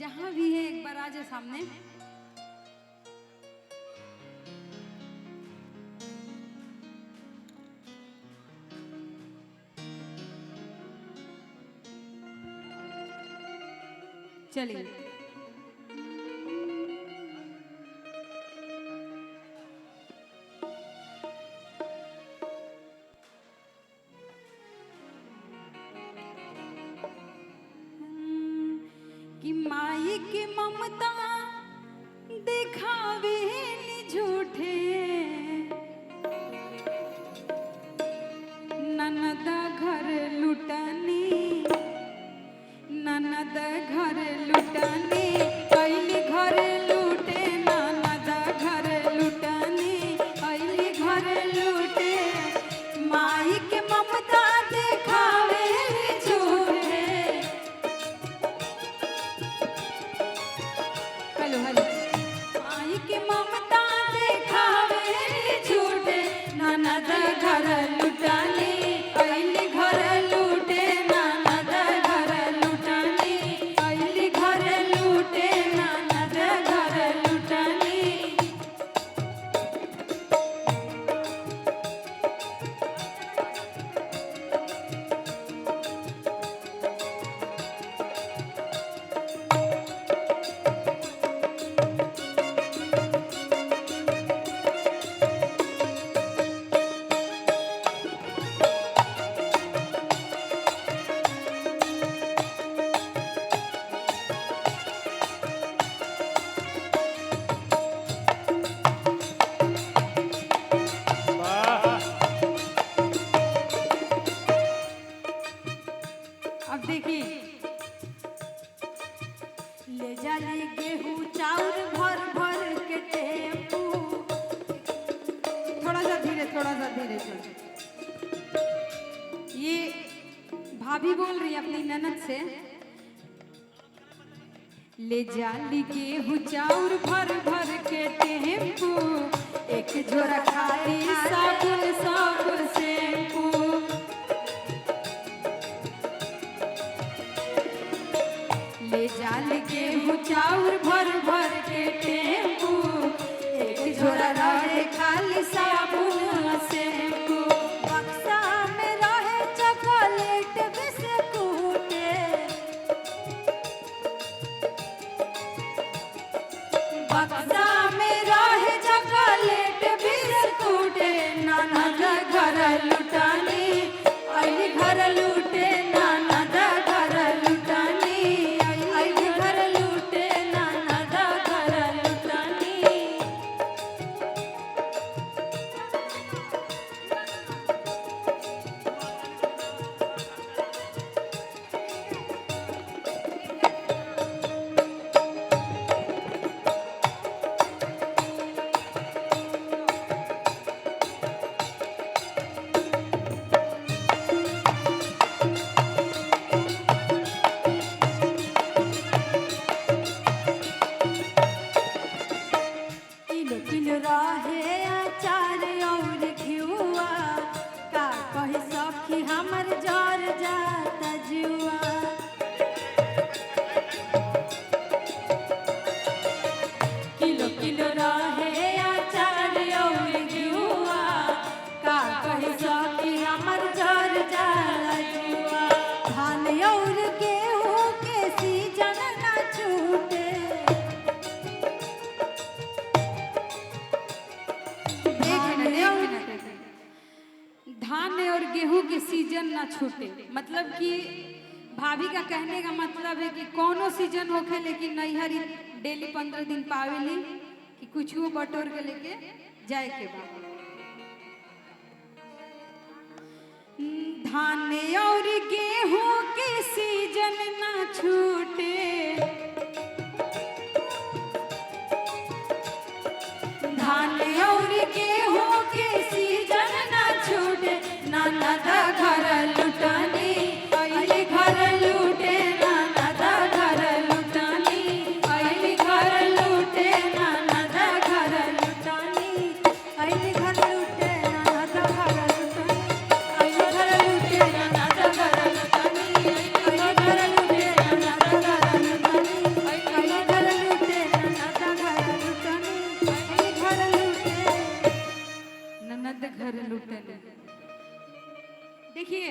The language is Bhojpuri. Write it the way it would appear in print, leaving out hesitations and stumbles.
जहां भी है एक बार आ जाए सामने। चलिए कि माई की ममता दिखावे झूठे, ननद घर लुटनी, ननद घर लुटनी, कैली घर लूटे, ननद घर लुटनी, कैली घर लूटे, माई के ममता दिखावे झूठे। Hello hello. माई के ममता दिखावे झूठे, ननद घर लुटनी, कैली घर लूटे, ननद घर लुटनी, कैली घर लूटे, ननद घर लुटनी। अब देखिए, ले जाली गेहूं चाउर भर भर के टेम्पू। थोड़ा सा धीरे चलो। ये भाभी बोल रही है अपनी ननद से, ले जाली गेहूं चाउर भर भर के टेम्पू, एक झोरा खाली साबुन सब शैम्पू। ले जाल गेहूं चाउर भर भर के टेम्पू, एक झोरा रहे खाली साबुन शैम्पू। बक्सा में रहे चॉकलेट बिस्कुटे, बक्सा में रहे चॉकलेट बिस्कुटे, ननद घर लुटनी, अली घर लूटे, ननद घर लुटनी, अली घर लूटे, ननद घर लुटनी। किलो किलो रहे अचार और घिउआ, का कही सखी हमर जर जाता जुआ। किलो किलो रहे अचार और घिउआ, का कही सखी हमर जर जाता जुआ। धान और गेहूं के सीजन ना छूटे, धान और गेहूं के सीजन ना छूटे। मतलब कि भाभी का कहने का मतलब है कि कोनो सीजन होखे, लेकिन नैहरी डेली 15 दिन पावेली कि कुछ वो बटोर के लेके जाए के बाद। धान और गेहूं के सीजन ना छूटे, धान और गेहूं के सीजन ना छूटे, ननद घर लुटनी, अली घर लूटे, ननद घर लुटनी, अली घर लूटे, ननद घर लुटनी, अली घर लूटे, ननद घर लुटनी, अली घर लूटे, ननद घर लुटनी, अली घर लूटे, ननद घर घर लुटने। देखिए